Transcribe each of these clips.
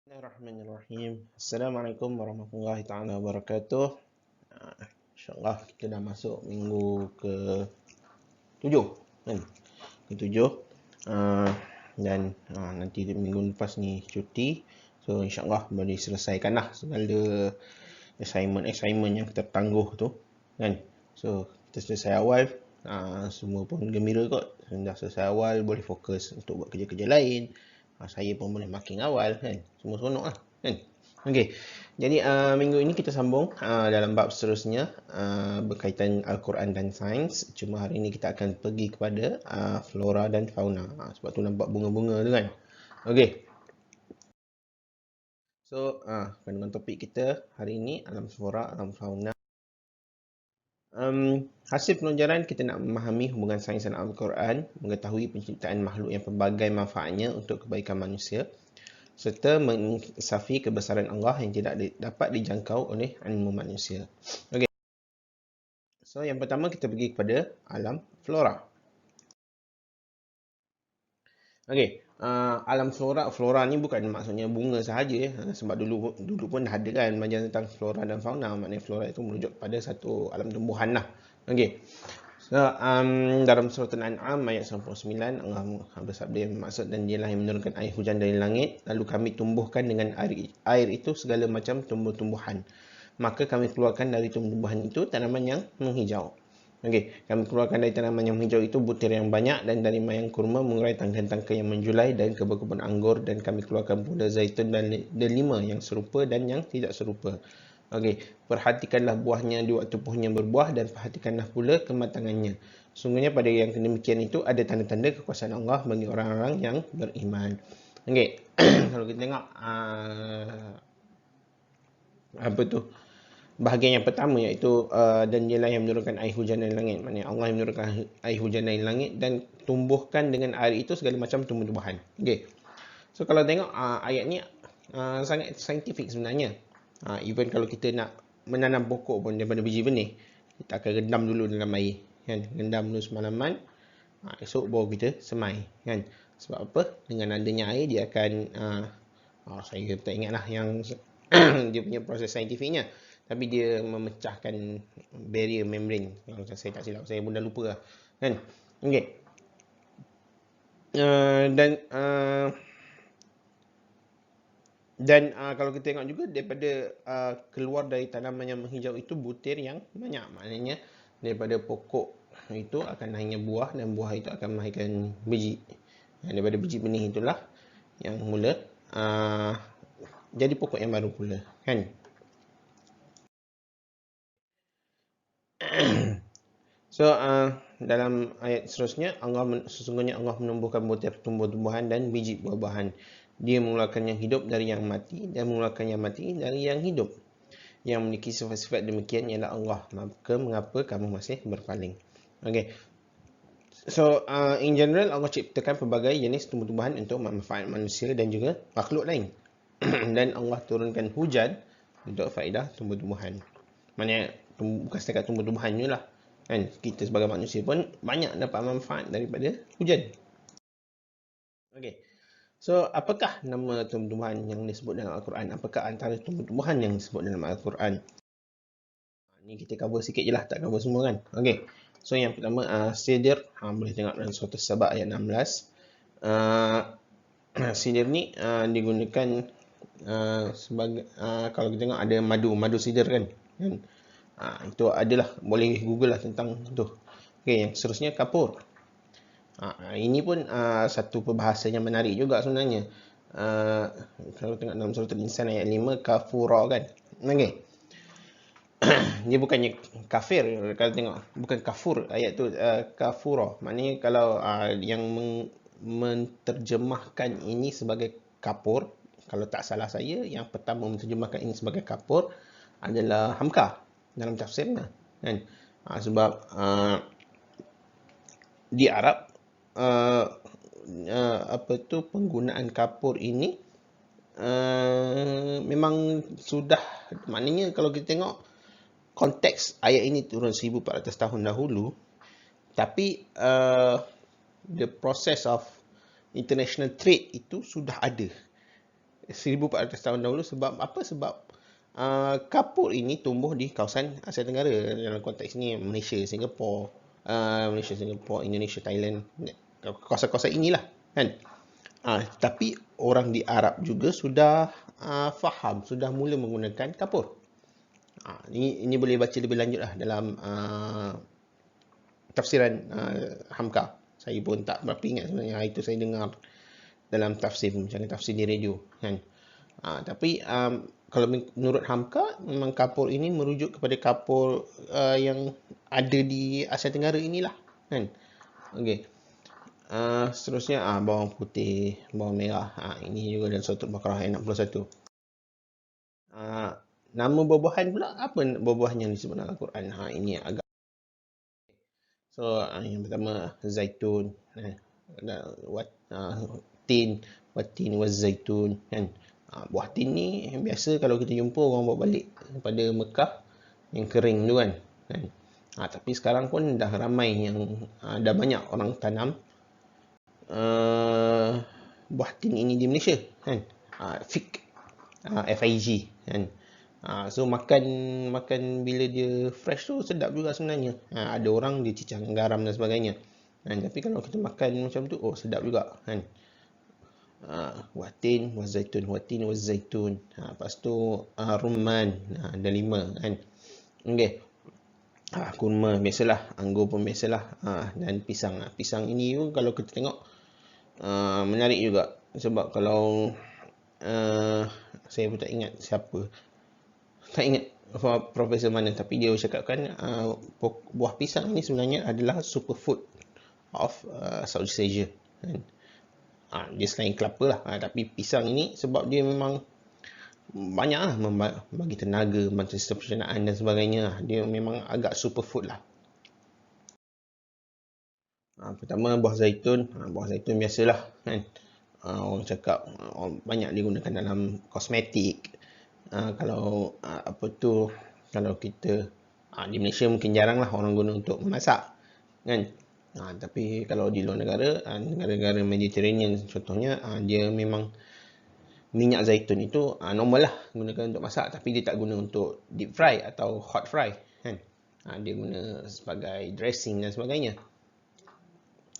Bismillahirrahmanirrahim. Assalamualaikum warahmatullahi taala wabarakatuh. InsyaAllah kita dah masuk minggu ke-7 kan? Ke-7. Dan nanti minggu lepas ni cuti. So insyaAllah boleh selesaikanlah segala assignment yang kita tangguh tu kan. So kita selesai awal, semua pun gembira kot. Dah selesai awal, boleh fokus untuk buat kerja-kerja lain. Saya pun boleh marking awal kan. Semua seronok lah kan. Okey. Jadi minggu ini kita sambung dalam bab seterusnya berkaitan Al-Quran dan sains. Cuma hari ini kita akan pergi kepada flora dan fauna. Sebab tu nampak bunga-bunga tu kan. Okey. So kandungan topik kita hari ini alam flora, alam fauna. Hasil pelajaran kita nak memahami hubungan sains dan Al-Quran, mengetahui penciptaan makhluk yang pelbagai manfaatnya untuk kebaikan manusia, serta menginsafi kebesaran Allah yang tidak dapat dijangkau oleh ilmu manusia. Okey. So yang pertama kita pergi kepada alam flora. Okey, alam flora ni bukan maksudnya bunga sahaja ya. Sebab dulu pun dah ada kan belajar tentang flora dan fauna. Maknanya flora itu merujuk pada satu alam tumbuhan lah. Okey. So, dalam surah Al-An'am ayat 99 Allah bersabda yang maksud dan dialah yang menurunkan air hujan dari langit, lalu kami tumbuhkan dengan air itu segala macam tumbuh-tumbuhan. Maka kami keluarkan dari tumbuh-tumbuhan itu tanaman yang menghijau. Okey, kami keluarkan dari tanaman yang menghijau itu butir yang banyak dan dari mayang kurma mengurai tangkai-tangkai yang menjulai dan kebun-kebun anggur, dan kami keluarkan pula zaitun dan delima yang serupa dan yang tidak serupa. Okey, perhatikanlah buahnya di waktu pohonnya berbuah dan perhatikanlah pula kematangannya. Sungguhnya pada yang demikian itu ada tanda-tanda kekuasaan Allah bagi orang-orang yang beriman. Okey, kalau kita tengok apa tu? Bahagian yang pertama iaitu dan dialah yang menurunkan air hujan dari langit. Maknanya Allah yang menurunkan air hujan dari langit dan tumbuhkan dengan air itu segala macam tumbuh-tumbuhan. Okey. So kalau tengok ayat ni sangat saintifik sebenarnya. Even kalau kita nak menanam pokok pun daripada biji benih, kita akan rendam dulu dalam air kan. Rendam dulu semalaman. Esok baru kita semai kan. Sebab apa? Dengan adanya air dia akan saya tak ingatlah yang dia punya proses saintifiknya, tapi dia memecahkan barrier membrane. Kalau saya tak silap, saya pun dah lupa lah kan. Okey. Dan kalau kita tengok juga daripada keluar dari tanaman yang menghijau itu butir yang banyak. Maknanya daripada pokok itu akan lahirnya buah, dan buah itu akan melahirkan biji. Daripada biji benih itulah yang mula jadi pokok yang baru pula kan. So dalam ayat seterusnya, sesungguhnya Allah menumbuhkan butir tumbuh-tumbuhan dan biji buah-buahan. Dia mengeluarkan yang hidup dari yang mati dan mengeluarkan yang mati dari yang hidup. Yang memiliki sifat-sifat demikian ialah Allah. Maka mengapa kamu masih berpaling? Okay. So in general Allah ciptakan pelbagai jenis tumbuh-tumbuhan untuk manfaat manusia dan juga makhluk lain. Dan Allah turunkan hujan untuk faedah tumbuh-tumbuhan. Maknanya bukan setakat tumbuh-tumbuhan je lah kan. Kita sebagai manusia pun banyak dapat manfaat daripada hujan. Okey. So apakah nama tumbuh-tumbuhan yang disebut dalam Al-Quran? Apakah antara tumbuh-tumbuhan yang disebut dalam Al-Quran? Ni kita cover sikit je lah, tak cover semua kan. Okey. So yang pertama sidir, boleh tengok dalam surah As-Saba ayat 16. Sidir ni digunakan sebagai kalau kita tengok ada madu sidir kan. Itu adalah, boleh Google lah tentang tu. Okey, yang seterusnya kapur. Ini pun satu perbahasan yang menarik juga sebenarnya. Kalau tengok dalam surah Al-Insan ayat 5, kafura kan. Okey. Dia bukannya kafir, kalau tengok bukan kafur ayat tu, kafura. Maknanya kalau yang menterjemahkan ini sebagai kapur, kalau tak salah saya, yang pertama menterjemahkan ini sebagai kapur adalah Hamka dalam tafsirnya kan. Sebab di Arab penggunaan kapur ini memang sudah, maknanya kalau kita tengok konteks ayat ini turun 1400 tahun dahulu, tapi the process of international trade itu sudah ada 1400 tahun dahulu. Sebab apa? Sebab kapur ini tumbuh di kawasan Asia Tenggara. Dalam konteks ini Malaysia, Singapura, Indonesia, Thailand, kawasan-kawasan inilah kan. Tapi orang di Arab juga sudah faham, sudah mula menggunakan kapur. Ini boleh baca lebih lanjut lah dalam tafsiran Hamka. Saya pun tak berapa ingat sebenarnya. Hari itu saya dengar dalam tafsir, macam tafsir di radio kan. Tapi kalau menurut Hamka, memang kapur ini merujuk kepada kapur yang ada di Asia Tenggara inilah kan. Okey. Seterusnya bawang putih, bawang merah. Ini juga dalam surah Al-Baqarah ayat 61. Nama buah-buahan pula, apa buah-buahan yang disebut dalam Al-Quran? Ini agak. So yang pertama zaitun, tin, watin wazaitun kan. Buah tin ni biasa kalau kita jumpa orang bawa balik daripada Mekah yang kering tu kan. Tapi sekarang pun dah ramai yang dah banyak orang tanam buah tin ini di Malaysia kan. Fig, FIG kan. So makan bila dia fresh tu sedap juga sebenarnya. Ada orang dia cicah garam dan sebagainya. Tapi kalau kita makan macam tu, sedap juga kan. Watin wazaitun, watin wazaitun. Lepas tu rumman, ada 5 kan. Okey. Kurma biasalah, anggur pun biasalah. Dan pisang. Pisang ini pun kalau kita tengok menarik juga. Sebab kalau saya pun tak ingat siapa, tak ingat profesor mana, tapi dia cakapkan buah pisang ini sebenarnya adalah superfood of Southeast Asia kan. Dia selain kelapa lah, tapi pisang ini sebab dia memang banyak lah bagi tenaga, macam sistem pencernaan dan sebagainya. Dia memang agak superfood lah. Pertama buah zaitun. Buah zaitun biasalah kan. Orang cakap banyak digunakan dalam kosmetik. Kalau kalau kita di Malaysia mungkin jarang lah orang guna untuk memasak kan. Tapi kalau di luar negara, negara-negara Mediterranean contohnya, dia memang minyak zaitun itu normal lah gunakan untuk masak, tapi dia tak guna untuk deep fry atau hot fry kan. Dia guna sebagai dressing dan sebagainya,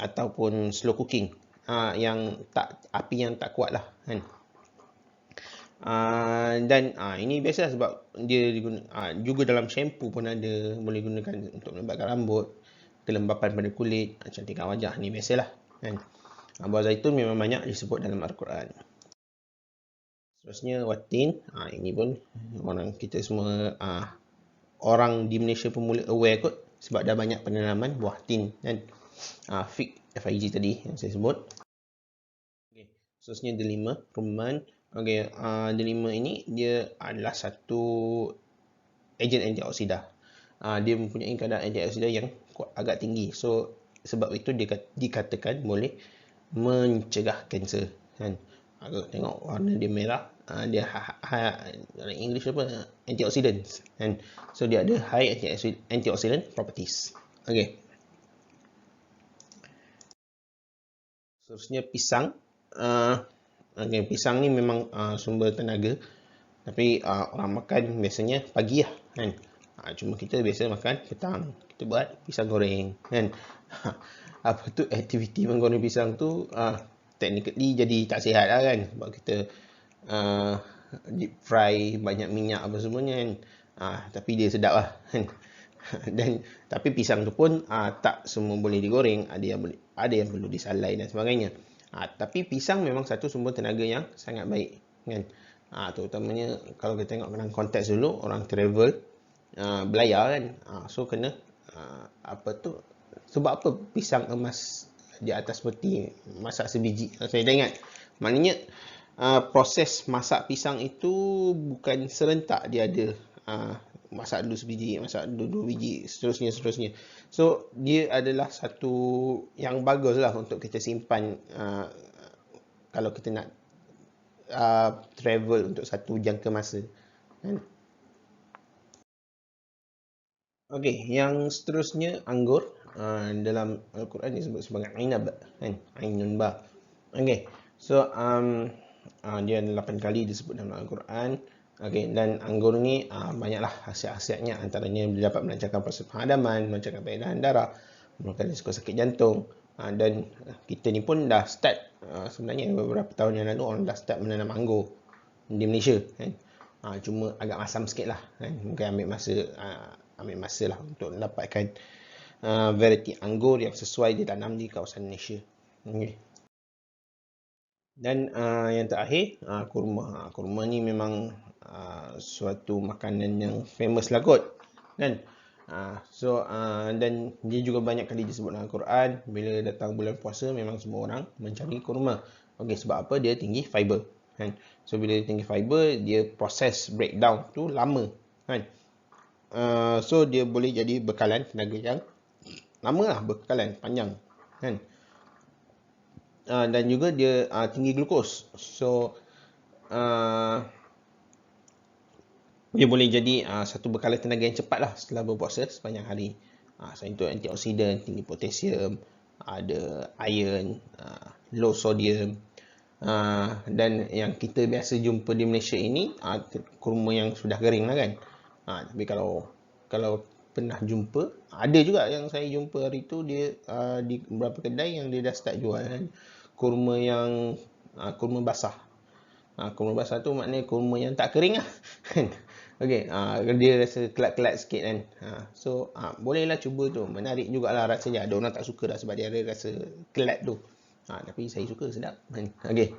ataupun slow cooking, api yang tak kuat lah kan. Dan ini biasa sebab dia juga dalam shampoo pun ada, boleh gunakan untuk melembabkan rambut, kelembapan pada kulit, cantikkan wajah. Ni biasalah kan. Buah zaitun memang banyak disebut dalam Al-Quran. Seterusnya watin. Ini pun orang kita semua, orang di Malaysia pun mula aware kot, sebab dah banyak penanaman buah tin kan. Fig, FIG tadi yang saya sebut. Seterusnya delima, rumman. Delima ini dia adalah satu ejen antioksida. Dia mempunyai kadar antioksida yang agak tinggi. So sebab itu dia dikatakan boleh mencegah kanser kan. Kalau tengok warna dia merah, dia dalam English apa, antioxidants kan. So dia ada high antioxidant properties. Seterusnya pisang. Pisang ni memang sumber tenaga, tapi orang makan biasanya pagi lah kan. Cuma kita biasa makan petang, kita buat pisang goreng kan. Apa tu aktiviti menggoreng pisang tu technically jadi tak sihat lah kan, sebab kita deep fry, banyak minyak apa semuanya kan. Tapi dia sedap lah kan. Tapi pisang tu pun tak semua boleh digoreng, ada yang perlu disalai dan sebagainya. Tapi pisang memang satu sumber tenaga yang sangat baik kan. Terutamanya kalau kita tengok dalam konteks dulu, orang travel belayar kan. So kena sebab apa pisang emas di atas peti masak sebiji. Saya dah ingat. Maknanya proses masak pisang itu bukan serentak, dia ada masak dulu sebiji, masak dulu 2 biji, seterusnya. So dia adalah satu yang bagus lah untuk kita simpan kalau kita nak travel untuk satu jangka masa kan? Yang seterusnya anggur. Dalam Al-Quran disebut sebagai ainab kan, ainun ba. So Dia 8 kali disebut dalam Al-Quran. Okey, dan anggur ni banyaklah khasiat-khasiatnya, antaranya dia dapat melancarkan proses penghadaman, melancarkan peredaran darah, menyebabkan risiko sakit jantung. Dan kita ni pun dah start, sebenarnya beberapa tahun yang lalu orang dah start menanam anggur di Malaysia kan. Cuma agak masam sikit lah kan. Mungkin ambil masa lah untuk mendapatkan variety anggur yang sesuai ditanam di kawasan Malaysia. Okay. Dan yang terakhir, kurma. Kurma ni memang suatu makanan yang famous lah kot kan. Dan dia juga banyak kali disebut dalam Al-Quran. Bila datang bulan puasa memang semua orang mencari kurma. Okey, sebab apa? Dia tinggi fiber kan. So bila dia tinggi fiber, dia proses breakdown tu lama kan. So dia boleh jadi bekalan tenaga yang lama lah, bekalan panjang kan. Dan juga dia tinggi glukos. So dia boleh jadi satu bekalan tenaga yang cepat lah setelah berpuasa sepanjang hari. Selain itu antioksidan, tinggi potasium, ada iron, low sodium. Dan yang kita biasa jumpa di Malaysia ini kurma yang sudah kering lah kan. Tapi kalau pernah jumpa, ada juga yang saya jumpa hari tu, dia di beberapa kedai yang dia dah start jual kan, kurma yang kurma basah. Kurma basah tu maknanya kurma yang tak kering lah kan. Okey, dia rasa kelat-kelat sikit kan. So bolehlah cuba tu, menarik jugalah rasanya. Ada orang tak suka dah sebab dia ada rasa kelat tu. Tapi saya suka, sedap kan. Okey.